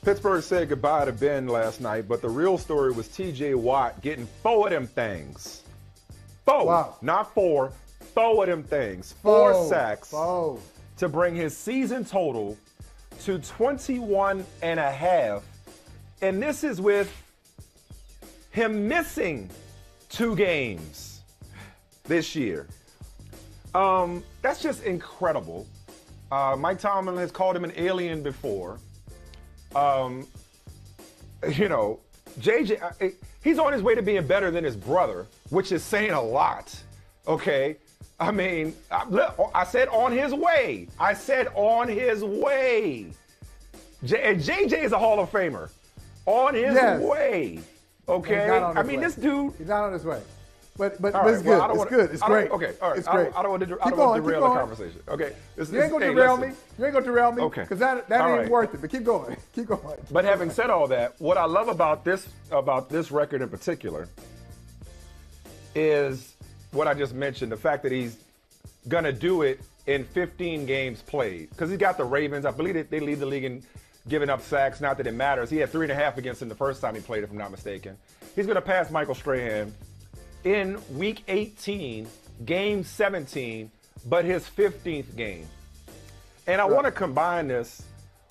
Pittsburgh said goodbye to Ben last night, but the real story was T.J. Watt getting 4 of them things. 4, wow. Not 4, 4 of them things. 4 sacks to bring his season total to 21 and a half. And this is with him missing 2 games this year. That's just incredible. Mike Tomlin has called him an alien before. JJ, he's on his way to being better than his brother, which is saying a lot. Okay? I mean, I said on his way. I said on his way. And JJ is a Hall of Famer. On his way. Okay? I mean, this dude. He's not on his way. But right, it's good. It's good. It's great. Okay, all right. It's great. I don't want to derail the conversation. Okay. You ain't going to derail me. You ain't going to derail me. Okay. Because that ain't worth it. But keep going. Keep going. But having said all that, what I love about this record in particular is what I just mentioned, the fact that he's going to do it in 15 games played. Because he's got the Ravens. I believe they lead the league in giving up sacks. Not that it matters. He had 3.5 against them the first time he played, if I'm not mistaken. He's going to pass Michael Strahan in Week 18, Game 17, but his 15th game. And I want to combine this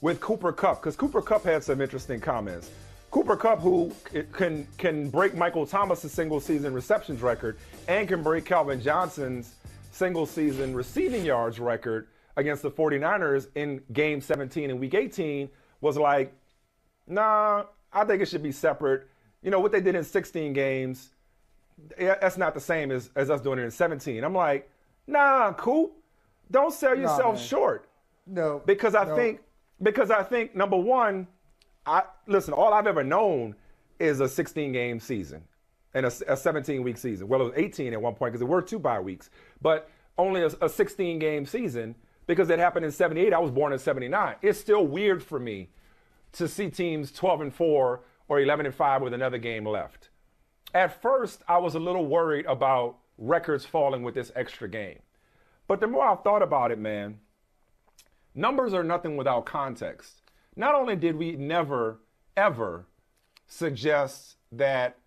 with Cooper Kupp, because Cooper Kupp had some interesting comments. Cooper Kupp, who can break Michael Thomas' single-season receptions record and can break Calvin Johnson's single-season receiving yards record against the 49ers in Game 17 and Week 18, was like, nah, I think it should be separate. You know, what they did in 16 games, that's not the same as us doing it in 17. I'm like, nah, Coop, don't sell yourself short. No. Because I think number one, all I've ever known is a 16-game season and a 17-week season. Well, it was 18 at one point because there were 2 bye weeks, but only a 16-game season because it happened in 78. I was born in 79. It's still weird for me to see teams 12-4 or 11-5 with another game left. At first, I was a little worried about records falling with this extra game. But the more I've thought about it, man, numbers are nothing without context. Not only did we never, ever suggest that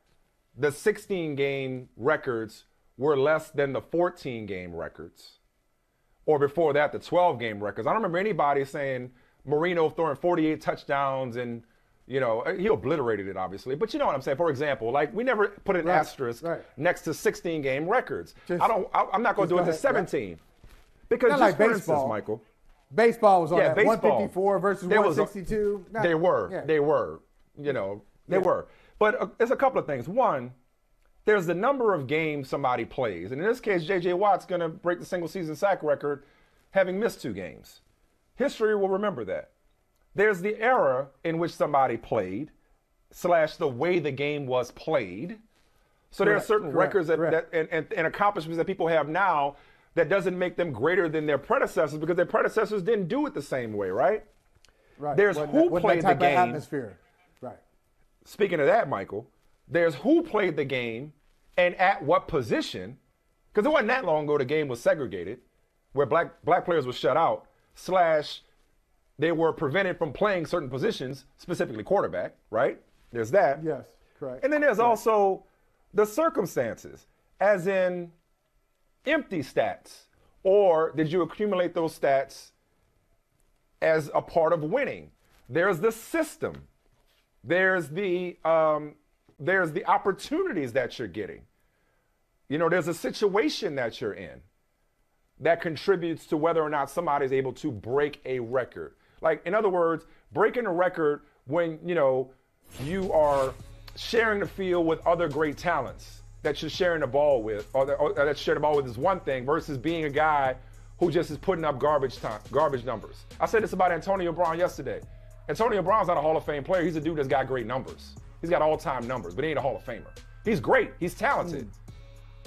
the 16-game records were less than the 14-game records, or before that, the 12-game records. I don't remember anybody saying Marino throwing 48 touchdowns and he obliterated it, obviously. But you know what I'm saying? For example, like, we never put an asterisk next to 16-game records. I'm not going to do it to 17. Yeah. Because just, like, for instance, Michael. Baseball was on that 154 versus 162. They were. But there's a couple of things. One, there's the number of games somebody plays. And in this case, J.J. Watt's going to break the single-season sack record having missed 2 games. History will remember that. There's the era in which somebody played / the way the game was played. So there are certain records and accomplishments that people have now that doesn't make them greater than their predecessors because their predecessors didn't do it the same way, right? Right. There's who played the game. Atmosphere. Right. Speaking of that, Michael, there's who played the game and at what position, because it wasn't that long ago the game was segregated, where black players were shut out / they were prevented from playing certain positions, specifically quarterback, right? There's that. Yes, correct. And then there's also the circumstances, as in empty stats, or did you accumulate those stats as a part of winning? There's the system. There's the opportunities that you're getting. There's a situation that you're in that contributes to whether or not somebody's able to break a record. Like, in other words, breaking a record when, you are sharing the field with other great talents that you're sharing the ball with, or that you're sharing the ball with is one thing versus being a guy who just is putting up garbage numbers. I said this about Antonio Brown yesterday. Antonio Brown's not a Hall of Fame player. He's a dude that's got great numbers. He's got all-time numbers, but he ain't a Hall of Famer. He's great. He's talented.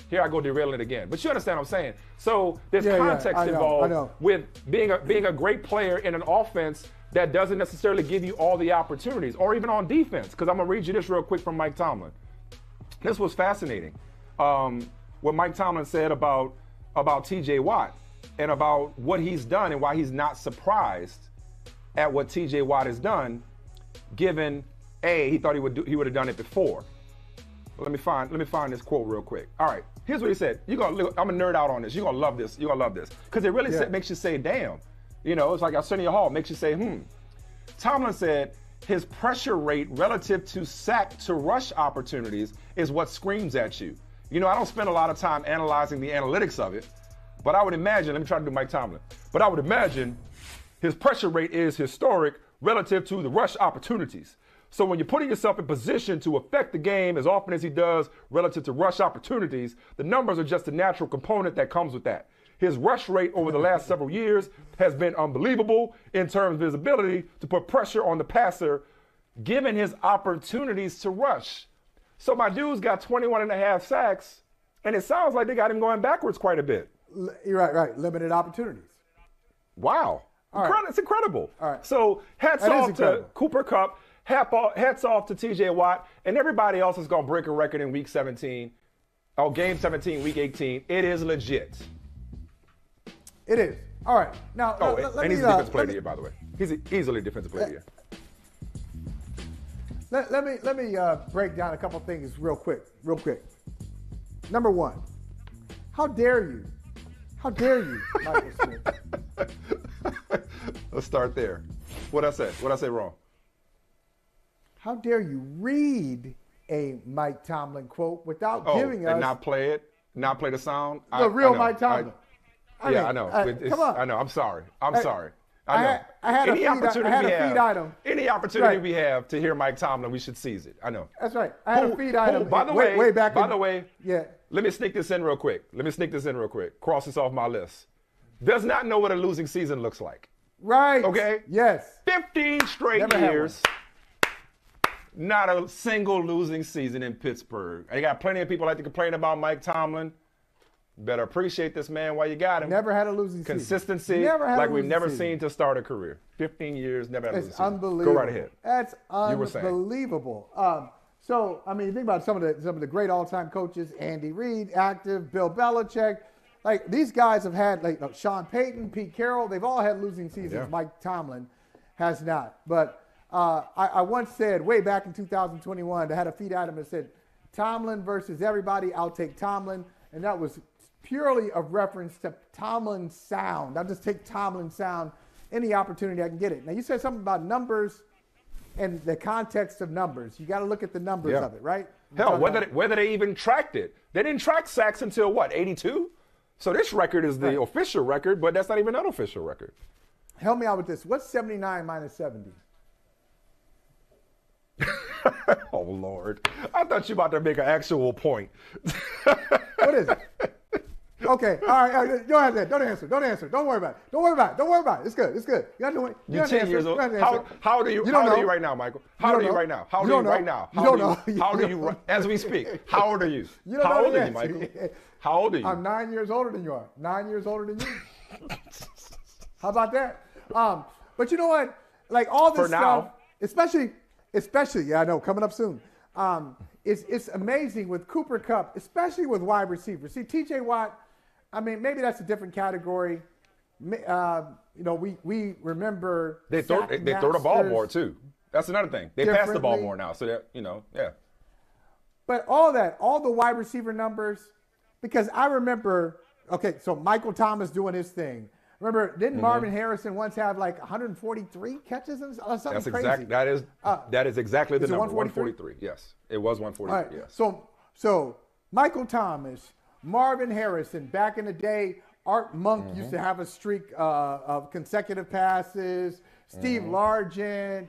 Here I go derailing it again. But you understand what I'm saying. So there's context involved with being a great player in an offense that doesn't necessarily give you all the opportunities, or even on defense. Because I'm going to read you this real quick from Mike Tomlin. This was fascinating. What Mike Tomlin said about T.J. Watt and about what he's done and why he's not surprised at what T.J. Watt has done. given he thought he would have done it before. Well, let me find this quote real quick. All right, here's what he said. I'm gonna nerd out on this. You're gonna love this. You're gonna love this because it really makes you say, "Damn." It's like Arsenio Hall makes you say, "Hmm." Tomlin said his pressure rate relative to sack to rush opportunities is what screams at you. I don't spend a lot of time analyzing the analytics of it, but I would imagine. Let me try to do Mike Tomlin. But I would imagine his pressure rate is historic relative to the rush opportunities. So when you're putting yourself in position to affect the game as often as he does relative to rush opportunities, the numbers are just a natural component that comes with that. His rush rate over the last several years has been unbelievable in terms of his ability to put pressure on the passer, given his opportunities to rush. So my dude's got 21 and a half sacks, and it sounds like they got him going backwards quite a bit. You're right. Limited opportunities. Wow. Right. It's incredible. All right. So hats off to Cooper Kupp, hats off to TJ Watt, and everybody else is going to break a record in week 17. Oh, game 17, week 18. It is legit. It is. All right. Now, and he's a defensive player of the year, by the way. He's easily a defensive player of the year. Let me break down a couple things real quick. Number one, how dare you, Michael Smith? Let's start there. What'd I say wrong? How dare you read a Mike Tomlin quote without giving us... and not play the sound? The real Mike Tomlin. I know. Come on. I know. I'm sorry. I know. I had a feed item. Any opportunity we have to hear Mike Tomlin, we should seize it. I know. That's right. I had a feed item. By the way, yeah. Let me sneak this in real quick. Cross this off my list. Does not know what a losing season looks like. Right. Okay? Yes. 15 straight years. Not a single losing season in Pittsburgh. I got plenty of people like to complain about Mike Tomlin. Better appreciate this man while you got him. Never had a losing Consistency, like we've never seen to start a career. 15 years, never had a losing season. It's unbelievable. Go right ahead. That's unbelievable. You think about some of the great all-time coaches: Andy Reid, active; Bill Belichick. Like these guys have had Sean Payton, Pete Carroll. They've all had losing seasons. Yeah. Mike Tomlin has not. But I once said way back in 2021, I had a feed item that said, "Tomlin versus everybody. I'll take Tomlin," and that was purely a reference to Tomlin's sound. I'll just take Tomlin's sound any opportunity I can get it. Now, you said something about numbers and the context of numbers. You got to look at the numbers of it, right? Hell, whether they even tracked it. They didn't track sacks until, 82? So this record is the official record, but that's not even an unofficial record. Help me out with this. What's 79 minus 70? Oh, Lord. I thought you were about to make an actual point. What is it? Okay, all right. Don't answer. Don't worry about it. It's good. You got to wait. You're 10 years old. How old are you right now, Michael? How old are you right now? As we speak, how old are you? How old are you, Michael? How old are you? I'm 9 years older than you are. 9 years older than you. How about that? But you know what? Like all this stuff, especially, I know, coming up soon. It's amazing with Cooper Kupp, especially with wide receivers. See, TJ Watt, maybe that's a different category. We remember they throw the ball more too. That's another thing. They pass the ball more now, so that yeah. But all the wide receiver numbers, because I remember. Okay, so Michael Thomas doing his thing. Remember, didn't Marvin Harrison once have 143 catches or something That's crazy? That is exactly the number. 143? Yes, it was 143. Right. Yes. So Michael Thomas, Marvin Harrison, back in the day, Art Monk used to have a streak of consecutive passes. Steve Largent,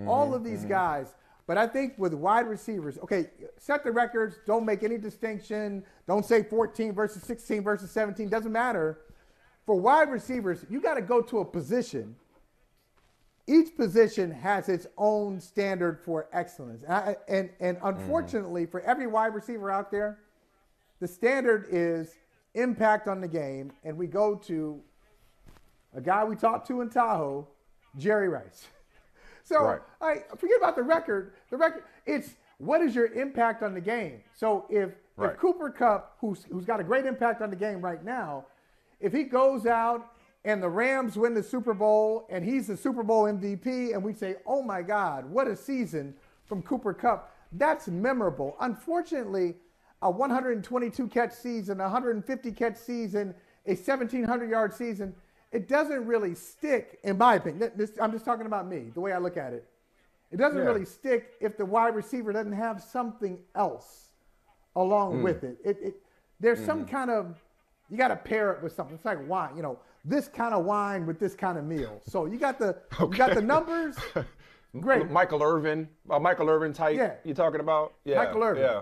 all of these guys. But I think with wide receivers, okay, set the records. Don't make any distinction. Don't say 14 versus 16 versus 17. Doesn't matter. For wide receivers, you got to go to a position. Each position has its own standard for excellence. And unfortunately, for every wide receiver out there, the standard is impact on the game. And we go to a guy we talked to in Tahoe, Jerry Rice. So forget about the record. The record, it's what is your impact on the game? So if Cooper Kupp, who's got a great impact on the game right now, if he goes out and the Rams win the Super Bowl, and he's the Super Bowl MVP, and we say, oh my God, what a season from Cooper Kupp. That's memorable. Unfortunately, a 122 catch season, a 150 catch season, a 1,700-yard season, it doesn't really stick, in my opinion. I'm just talking about me, the way I look at it. It doesn't really stick if the wide receiver doesn't have something else along with it. There's some kind of, you got to pair it with something. It's like wine, this kind of wine with this kind of meal. So you got the numbers. Great. Michael Irvin type. Yeah. You talking about? Yeah. Michael Irvin. Yeah.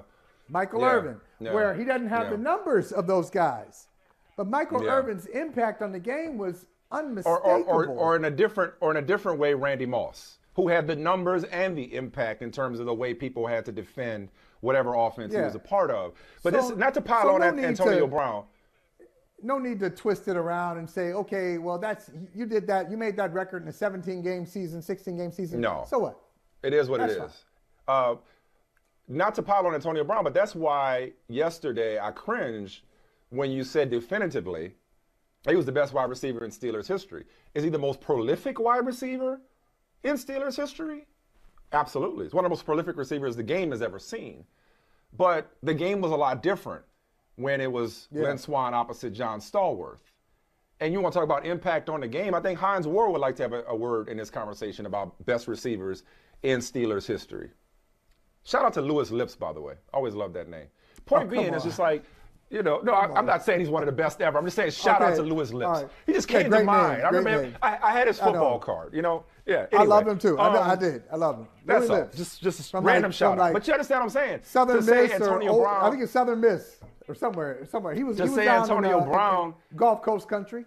Michael Irvin, where he doesn't have the numbers of those guys. But Michael Irvin's impact on the game was unmistakable. Or in a different way, Randy Moss, who had the numbers and the impact in terms of the way people had to defend whatever offense he was a part of. But this, not to pile on Antonio Brown. No need to twist it around and say, okay, well, you did that. You made that record in a 17-game season, 16-game season. No. So what? It is what it is. Not to pile on Antonio Brown, but that's why yesterday I cringed when you said definitively he was the best wide receiver in Steelers history. Is he the most prolific wide receiver in Steelers history? Absolutely. He's one of the most prolific receivers the game has ever seen. But the game was a lot different when it was Lynn Swann opposite John Stallworth. And you want to talk about impact on the game, I think Hines Ward would like to have a word in this conversation about best receivers in Steelers history. Shout out to Louis Lips, by the way. Always love that name. Point being, it's just like, I'm not saying he's one of the best ever. I'm just saying shout out to Louis Lips. Right. He just came to mind. I remember I had his football card, Yeah. Anyway, I love him too. I did. I love him. That's all. Just a random shout out. But you understand what I'm saying? Southern Miss Antonio Brown. I think it's Southern Miss or somewhere. He was down Antonio Brown, Gulf Coast country.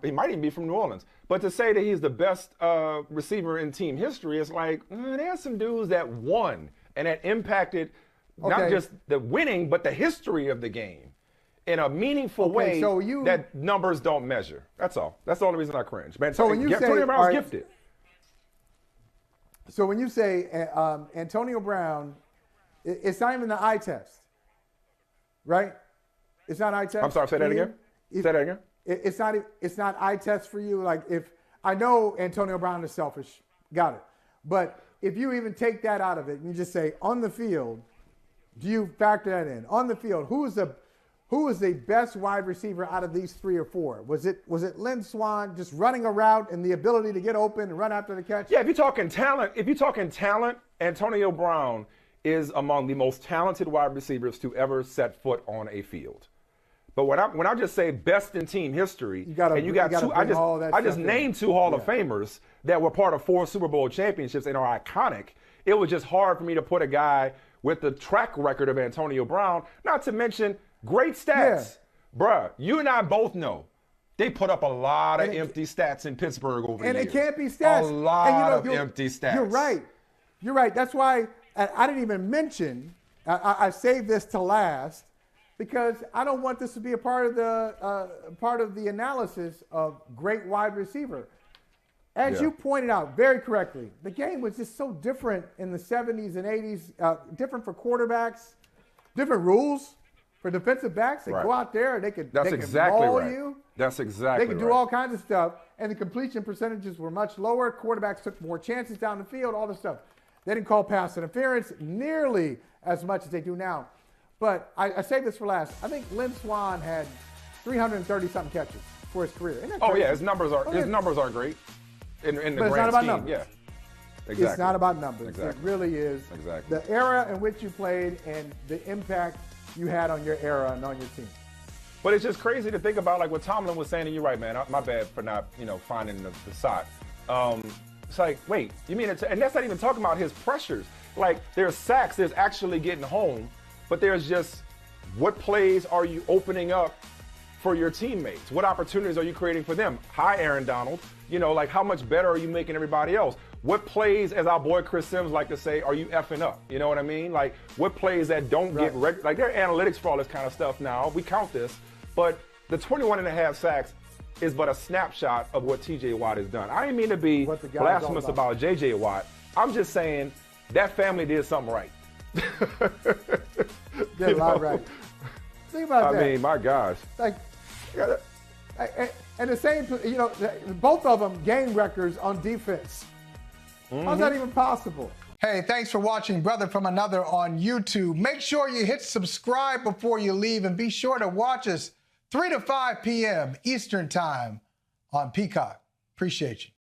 He might even be from New Orleans. But to say that he's the best receiver in team history, it's like, there's some dudes that won and that impacted not just the winning, but the history of the game in a meaningful way that numbers don't measure. That's all. That's the only reason I cringe. Man, so when you say Antonio Brown's gifted. So when you say Antonio Brown, it's not even the eye test, right? It's not eye test. I'm sorry. Say that again. Say that again. It's not eye test for you. Like, if I know Antonio Brown is selfish, got it. But if you even take that out of it and you just say on the field, do you factor that in? On the field, who is the best wide receiver out of these three or four? Was it Lynn Swann just running a route and the ability to get open and run after the catch? Yeah, if you're talking talent, Antonio Brown is among the most talented wide receivers to ever set foot on a field. But when I just say best in team history, I just named two Hall of Famers that were part of 4 Super Bowl championships and are iconic. It was just hard for me to put a guy with the track record of Antonio Brown, not to mention great stats. Yeah. Bruh, you and I both know they put up a lot of empty stats in Pittsburgh over the years. And it can't be stats. A lot of empty stats. You're right. That's why I didn't even mention, I saved this to last, because I don't want this to be a part of the analysis of great wide receiver. As you pointed out very correctly, the game was just so different in the 70s and 80s, different for quarterbacks, different rules for defensive backs. They go out there and they could maul you. That's exactly They could do all kinds of stuff, and the completion percentages were much lower. Quarterbacks took more chances down the field, all this stuff. They didn't call pass interference nearly as much as they do now. But I saved this for last. I think Lynn Swann had 330-something catches for his career. His numbers are great in the grand scheme. About numbers. Yeah, exactly. It's not about numbers. Exactly. It really is. Exactly. The era in which you played and the impact you had on your era and on your team. But it's just crazy to think about, like what Tomlin was saying, and you're right, man. My bad for not, finding the shot. It's like, wait, you mean it? And that's not even talking about his pressures. Like, there's sacks, there's actually getting home, but there's just what plays are you opening up for your teammates? What opportunities are you creating for them? Hi, Aaron Donald. Like, how much better are you making everybody else? What plays, as our boy Chris Sims like to say, are you effing up? You know what I mean? Like, what plays that don't get like, there are analytics for all this kind of stuff now. We count this. But the 21.5 sacks is but a snapshot of what T.J. Watt has done. I didn't mean to be blasphemous about J.J. Watt. I'm just saying that family did something right. Did a lot right. Think about that. I mean, my gosh. Like, And the same, both of them game records on defense. How's that even possible? Hey, thanks for watching Brother from Another on YouTube. Make sure you hit subscribe before you leave, and be sure to watch us 3 to 5 p.m. Eastern Time on Peacock. Appreciate you.